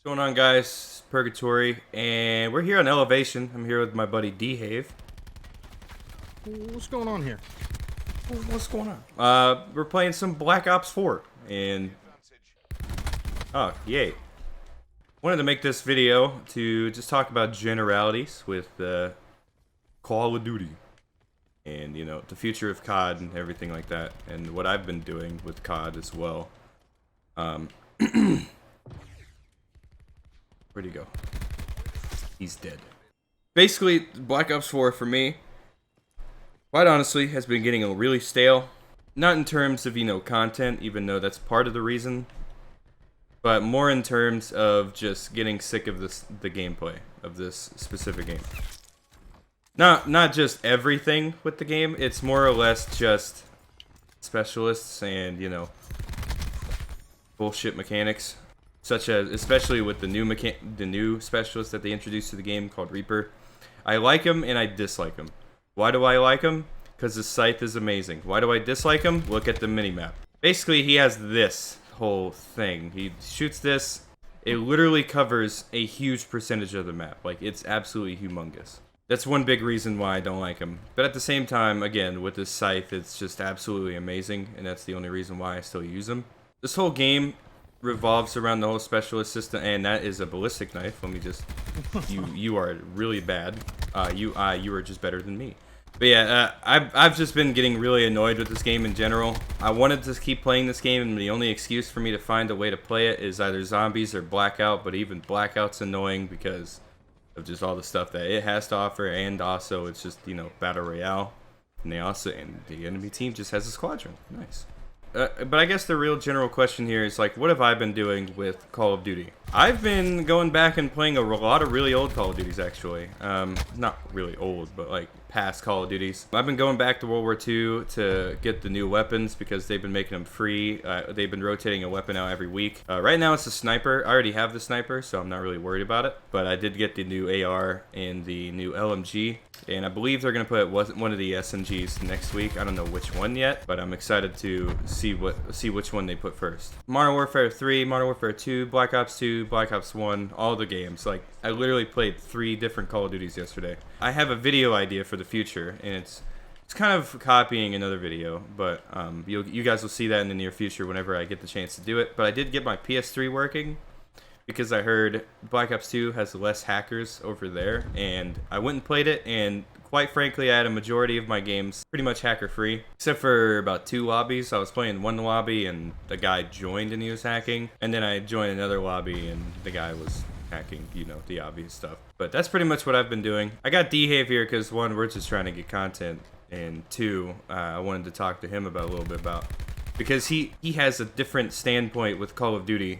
What's going on, guys? It's Purgatory, and we're here on Elevation. I'm here with my buddy Dehave. What's going on here? What's going on? We're playing some Black Ops 4, and oh, yay! Wanted to make this video to just talk about generalities with Call of Duty, and the future of COD and everything like that, and what I've been doing with COD as well. Where'd he go? He's dead. Basically, Black Ops 4 for me, quite honestly, has been getting really stale. Not in terms of, content, even though that's part of the reason, but more in terms of just getting sick of the gameplay of this specific game. Not just everything with the game, it's more or less just specialists and, bullshit mechanics. Such as, especially with the new specialist that they introduced to the game called Reaper. I like him and I dislike him. Why do I like him? Because his scythe is amazing. Why do I dislike him? Look at the minimap. Basically, he has this whole thing. He shoots this. It literally covers a huge percentage of the map. Like, it's absolutely humongous. That's one big reason why I don't like him. But at the same time, again, with this scythe, it's just absolutely amazing. And that's the only reason why I still use him. This whole game revolves around the whole specialist system, and that is a ballistic knife. Let me just, you are really bad. You are just better than me. But yeah, I've just been getting really annoyed with this game in general. I wanted to keep playing this game, and the only excuse for me to find a way to play it is either zombies or blackout. But even blackout's annoying because of just all the stuff that it has to offer, and also it's just battle royale, and the enemy team just has a squadron. Nice. But I guess the real general question here is, like, what have I been doing with Call of Duty? I've been going back and playing a lot of really old Call of Duties, actually. Not really old, but, like, past Call of Duties. I've been going back to World War II to get the new weapons because they've been making them free. They've been rotating a weapon out every week. Right now it's a sniper. I already have the sniper, so I'm not really worried about it. But I did get the new AR and the new LMG. And I believe they're going to put one of the SMGs next week. I don't know which one yet, but I'm excited to see which one they put first. Modern Warfare 3, Modern Warfare 2, Black Ops 2, Black Ops 1, all the games. Like, I literally played 3 different Call of Duties yesterday. I have a video idea for the future, and it's kind of copying another video, but you guys will see that in the near future whenever I get the chance to do it. But I did get my PS3 working, because I heard Black Ops 2 has less hackers over there, and I went and played it, and quite frankly, I had a majority of my games pretty much hacker-free, except for about 2 lobbies. I was playing one lobby, and the guy joined and he was hacking, and then I joined another lobby, and the guy was hacking, the obvious stuff. But that's pretty much what I've been doing. I got Dehave here because, 1, we're just trying to get content, and 2, I wanted to talk to him about a little bit about, because he has a different standpoint with Call of Duty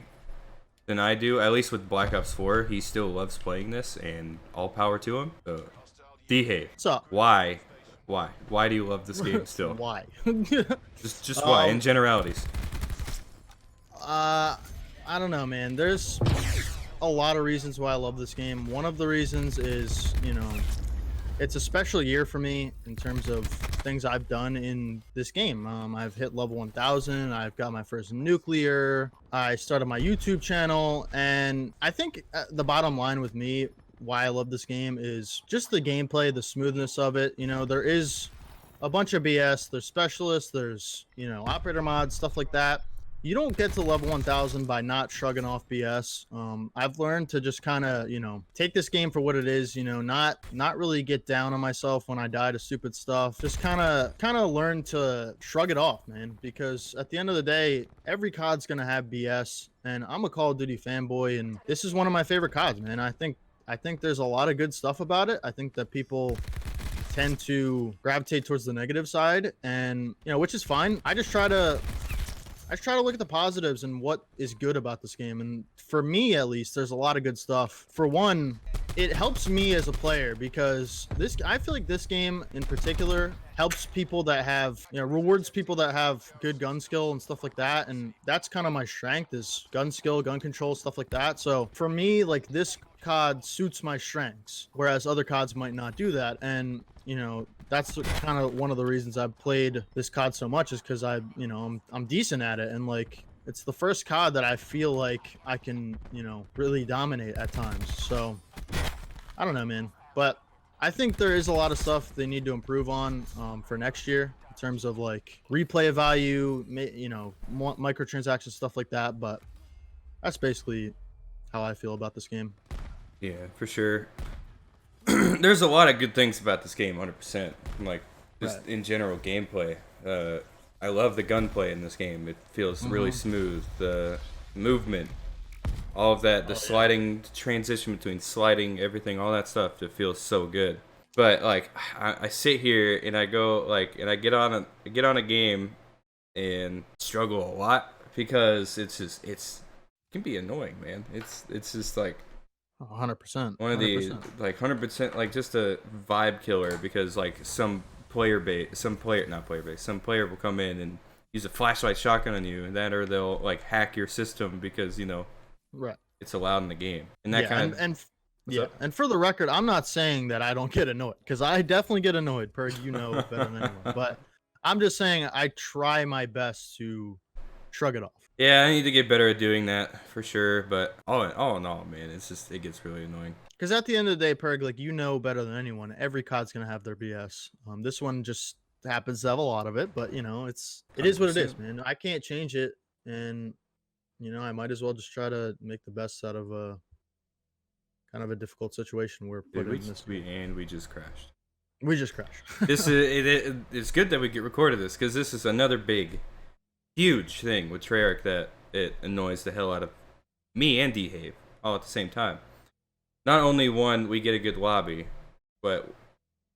than I do, at least with Black Ops 4. He still loves playing this, and all power to him. So, Dehave. What's up? Why do you love this game still? Why? just why, in generalities. I don't know, man. There's a lot of reasons why I love this game. One of the reasons is, it's a special year for me in terms of things I've done in this game. I've hit level 1000. I've got my first nuclear. I started my YouTube channel, and I think the bottom line with me, why I love this game, is just the gameplay, the smoothness of it. There is a bunch of BS. There's specialists. There's operator mods, stuff like that. You don't get to level 1000 by not shrugging off BS. I've learned to just kind of, take this game for what it is, not really get down on myself when I die to stupid stuff. Just kind of learn to shrug it off, man, because at the end of the day, every COD's going to have BS, and I'm a Call of Duty fanboy, and this is one of my favorite CODs, man. I think there's a lot of good stuff about it. I think that people tend to gravitate towards the negative side, and, which is fine. I just try to look at the positives and what is good about this game. And for me, at least, there's a lot of good stuff. For one, it helps me as a player because I feel like this game in particular helps people that have, rewards people that have good gun skill and stuff like that. And that's kind of my strength, is gun skill, gun control, stuff like that. So for me, like, this COD suits my strengths, whereas other CODs might not do that. And that's kind of one of the reasons I've played this COD so much, is because I'm decent at it, and like it's the first COD that I feel like I can, you know, really dominate at times. So I don't know, man. But I think there is a lot of stuff they need to improve on for next year in terms of like replay value, you know, microtransactions, stuff like that. But that's basically how I feel about this game. Yeah, for sure. There's a lot of good things about this game, 100%. Like, just Right. in general gameplay. I love the gunplay in this game. It feels really smooth. The movement, all of that, the sliding transition between sliding, everything, all that stuff, it feels so good. But like, I sit here and I go like, and I get on a game and struggle a lot because it can be annoying, man. It's just like 100%. one of the like 100% like just a vibe killer because like some player will come in and use a flashlight shotgun on you, and that or they'll like hack your system because you know Right. it's allowed in the game, and that kind of yeah. up? And for the record, I'm not saying that I don't get annoyed because I definitely get annoyed. You know better than anyone. But I'm just saying I try my best to shrug it off. Yeah, I need to get better at doing that for sure. But all in all, man, it gets really annoying. Because at the end of the day, Perg, like you know better than anyone, every COD's gonna have their BS. This one just happens to have a lot of it, but you know, it is what it is, 100%. man. I can't change it, and you know, I might as well just try to make the best out of a kind of a difficult situation we're put Dude, in this. we just crashed. We just crashed. This is it's good that we get recorded this because this is another big, huge thing with Treyarch that it annoys the hell out of me and Dehave all at the same time. Not only one, we get a good lobby, but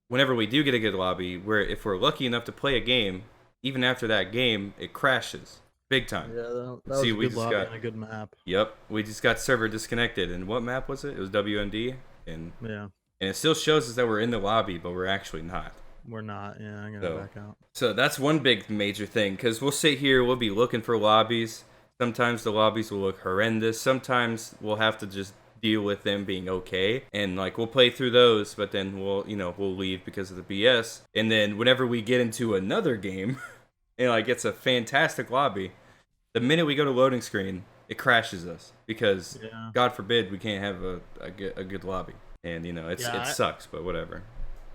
whenever we do get a good lobby, if we're lucky enough to play a game, even after that game, it crashes big time. Yeah, that was a good lobby and a good map. Yep, we just got server disconnected. And what map was it? It was WMD, and it still shows us that we're in the lobby, but we're actually not. We're not. Yeah, I'm gonna back out. So that's one big major thing, because we'll sit here, we'll be looking for lobbies. Sometimes the lobbies will look horrendous. Sometimes we'll have to just deal with them being okay, and like we'll play through those, but then we'll leave because of the BS. And then whenever we get into another game and like it's a fantastic lobby, the minute we go to loading screen, it crashes us because God forbid we can't have a good lobby. And it sucks, but whatever.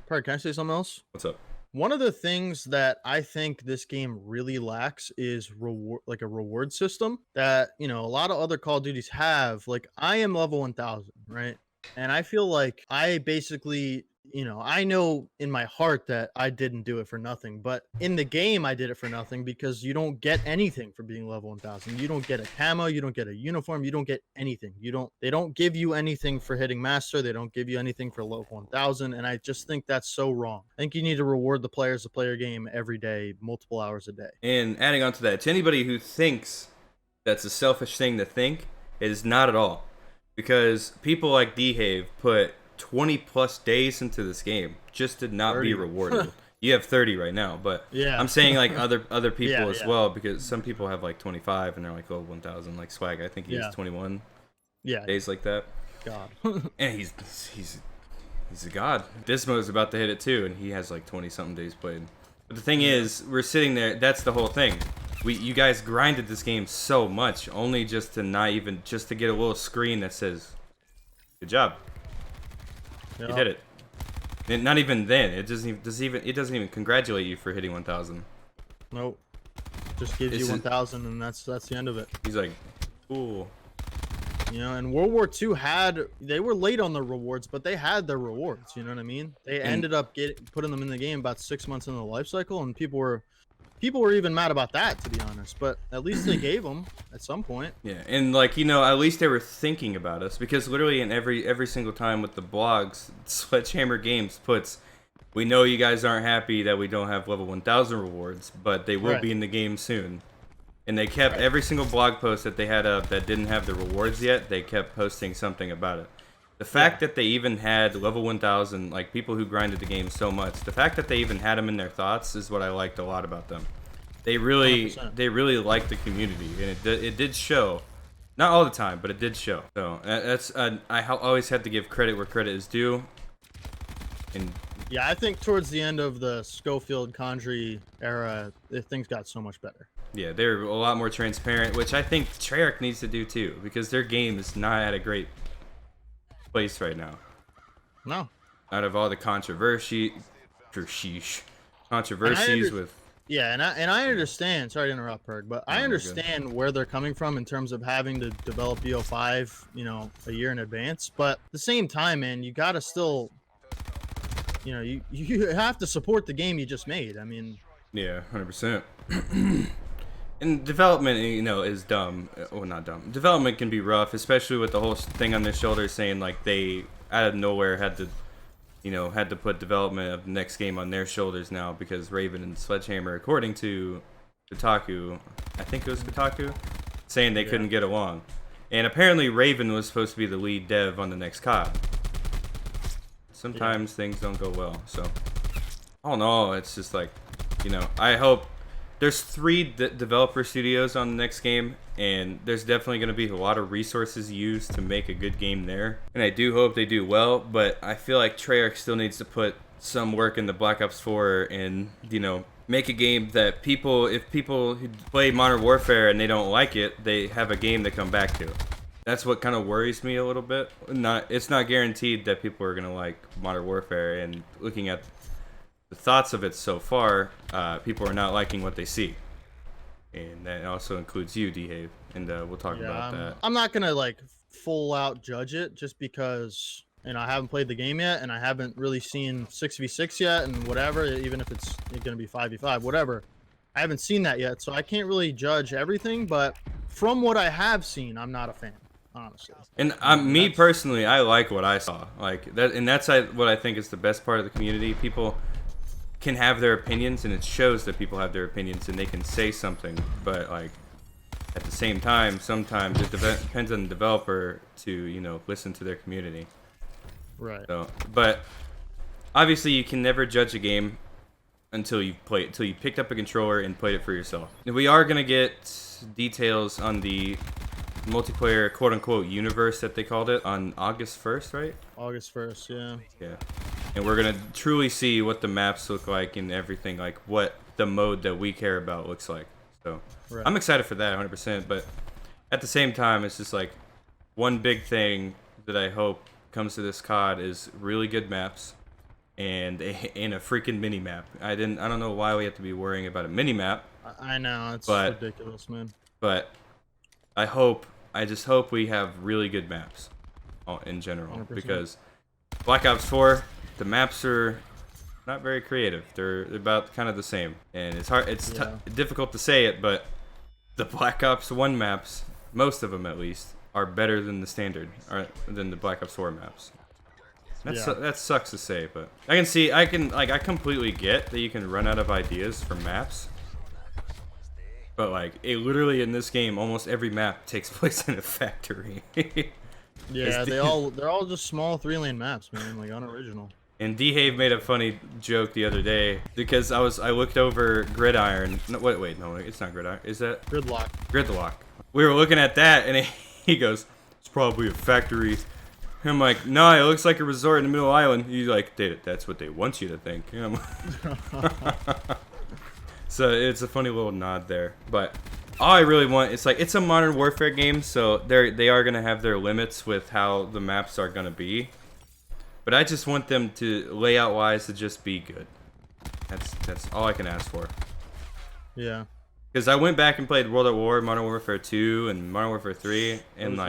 Park, can I say something else? What's up? One of the things that I think this game really lacks is a reward system that, a lot of other Call of Duties have. Like, I am level 1000, right? And I feel like I basically, I know in my heart that I didn't do it for nothing, but in the game I did it for nothing because you don't get anything for being level 1000. You don't get a camo, you don't get a uniform, you don't get anything. They don't give you anything for hitting master, they don't give you anything for level 1000, and I just think that's so wrong. I think you need to reward the players to play your game every day, multiple hours a day. And adding on to that, to anybody who thinks that's a selfish thing to think, it is not at all. Because people like Dehave put 20 plus days into this game just to not 30. be rewarded. You have 30 right now, but yeah, I'm saying like other people as well, because some people have like 25 and they're like, oh, 1000, like Swag. I think he has 21 days like that. God. And he's a god. Dismo is about to hit it too, and he has like 20 something days played. But the thing is, we're sitting there. That's the whole thing. You guys grinded this game so much, only just to get a little screen that says, "Good job, you did it." And not even then. It doesn't even congratulate you for hitting 1000. Nope. Just gives you 1000, and that's the end of it. He's like, cool. And World War II they were late on the rewards, but they had their rewards. You know what I mean? They ended up putting them in the game about 6 months into the life cycle, and people were even mad about that, to be honest. But at least they gave them at some point. Yeah, and like at least they were thinking about us, because literally in every single time with the blogs, Sledgehammer Games puts, "We know you guys aren't happy that we don't have level 1000 rewards, but they will be in the game soon." And they kept every single blog post that they had up that didn't have the rewards yet, they kept posting something about it. The fact that they even had level 1000, like people who grinded the game so much, the fact that they even had them in their thoughts is what I liked a lot about them. They really liked the community, and it did show. Not all the time, but it did show. So I always have to give credit where credit is due. And yeah, I think towards the end of the Schofield Condrey era, things got so much better. Yeah, they're a lot more transparent, which I think Treyarch needs to do too, because their game is not at a great place right now. No. Out of all the controversies with. Yeah, and I understand. Sorry to interrupt, Perg, but I you're understand where they're coming from in terms of having to develop BO5, a year in advance. But at the same time, man, you gotta still, you have to support the game you just made. I mean. Yeah, 100%. And development, is dumb. Well, not dumb. Development can be rough, especially with the whole thing on their shoulders saying like they out of nowhere had to put development of the next game on their shoulders now because Raven and Sledgehammer, according to Kotaku, I think it was Kotaku, saying they couldn't get along. And apparently Raven was supposed to be the lead dev on the next COD. Sometimes things don't go well, so all in all, it's just like, I hope there's 3 developer studios on the next game, and there's definitely going to be a lot of resources used to make a good game there. And I do hope they do well, but I feel like Treyarch still needs to put some work into Black Ops 4 and, make a game that if people who play Modern Warfare and they don't like it, they have a game to come back to. That's what kind of worries me a little bit. It's not guaranteed that people are going to like Modern Warfare, and looking at the thoughts of it so far, people are not liking what they see, and that also includes you, Dehave, and we'll talk about that. I'm not gonna full out judge it just because I haven't played the game yet, and I haven't really seen 6v6 yet, and whatever. Even if it's gonna be 5v5, whatever, I haven't seen that yet, so I can't really judge everything. But from what I have seen, I'm not a fan, honestly. And me personally, I like what I saw, like that, and that's what I think is the best part of the community. People can have their opinions, and it shows that people have their opinions and they can say something, but at the same time, sometimes it depends on the developer to listen to their community. Right. So, but obviously you can never judge a game until you picked up a controller and played it for yourself. We are gonna get details on the multiplayer quote-unquote universe that they called it on August 1st, right? August 1st, yeah. And we're gonna truly see what the maps look like and everything, like what the mode that we care about looks like. So I'm excited for that 100%, but at the same time, it's just like one big thing that I hope comes to this COD is really good maps and a freaking mini map. I don't know why we have to be worrying about a mini map. I know, it's ridiculous, man. But I just hope we have really good maps in general, 100%. because Black Ops 4, the maps are not very creative. They're about kind of the same, and it's difficult to say it, but the Black Ops 1 maps, most of them at least, are better than the standard, or than the Black Ops 4 maps. That sucks to say, but I completely get that you can run out of ideas for maps. But literally in this game, almost every map takes place in a factory. Yeah, they're all just small 3-lane maps, man, unoriginal. And Dehave made a funny joke the other day because I looked over Gridiron. No, wait, no, it's not Gridiron. Is that Gridlock? We were looking at that, and he goes, "It's probably a factory." I'm like, "No, it looks like a resort in the middle of the island." He's like, "That's what they want you to think." So it's a funny little nod there, but all I really want, it's a Modern Warfare game, so they are gonna have their limits with how the maps are gonna be, but I just want them to layout wise to just be good. That's all I can ask for. Yeah. Because I went back and played World at War, Modern Warfare 2, and Modern Warfare 3, and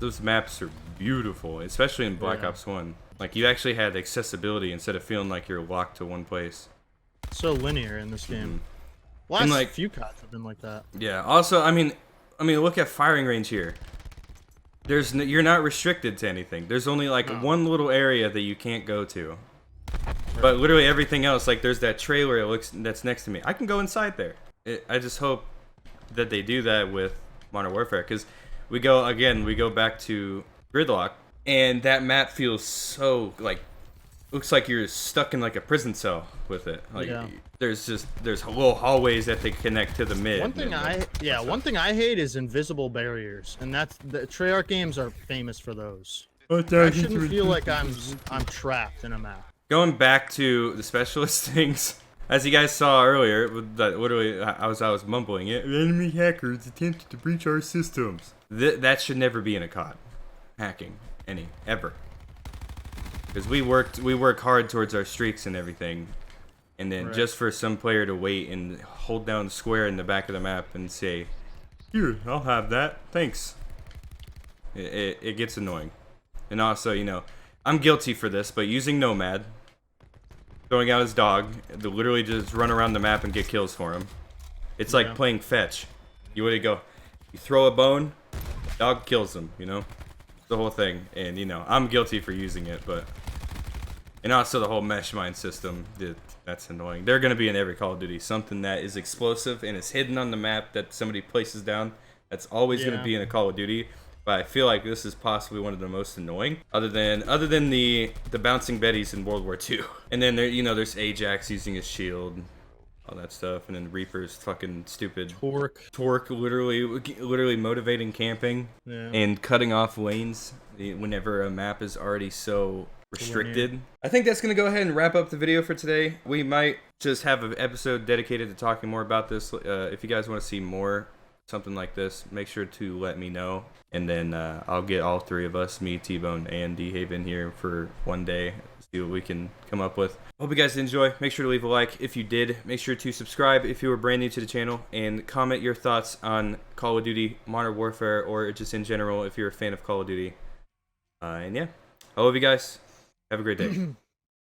those maps are beautiful, especially in Black Ops 1. You actually had accessibility instead of feeling like you're locked to one place. So linear in this game. Last few CODs have been like that. Yeah. Also, I mean, look at firing range here. You're not restricted to anything. There's only one little area that you can't go to. But literally everything else, there's that trailer that's next to me. I can go inside there. I just hope that they do that with Modern Warfare, because we go back to Gridlock, and that map feels so looks like you're stuck in a prison cell with it. There's little hallways that they connect to the mid. One thing I hate is invisible barriers, and the Treyarch games are famous for those. I shouldn't feel like I'm trapped in a map. Going back to the specialist things, as you guys saw earlier, that literally I was mumbling it. Enemy hackers attempted to breach our systems. That should never be in a COD. Hacking ever. Because we work hard towards our streaks and everything, and then just for some player to wait and hold down the square in the back of the map and say, "Here, I'll have that. Thanks." It gets annoying. And also, you know, I'm guilty for this, but using Nomad, throwing out his dog, to literally just run around the map and get kills for him. It's like playing fetch. You would go, you throw a bone, dog kills him, you know? The whole thing. And, you know, I'm guilty for using it, but... And also the whole mesh mine system, that's annoying. They're going to be in every Call of Duty. Something that is explosive and is hidden on the map that somebody places down. That's always going to be in a Call of Duty. But I feel like this is possibly one of the most annoying, other than the bouncing Bettys in World War II. And then there's Ajax using his shield, all that stuff, and then Reaper's fucking stupid torque, literally motivating camping and cutting off lanes whenever a map is already so restricted. I think that's gonna go ahead and wrap up the video for today. We might just have an episode dedicated to talking more about this. If you guys want to see more something like this, make sure to let me know. And then I'll get all three of us, me, T-Bone, and Dehave in here for one day. See what we can come up with. Hope you guys enjoy. Make sure to leave a like if you did. Make sure to subscribe if you were brand new to the channel. And comment your thoughts on Call of Duty, Modern Warfare, or just in general if you're a fan of Call of Duty. And yeah, I love you guys. Have a great day.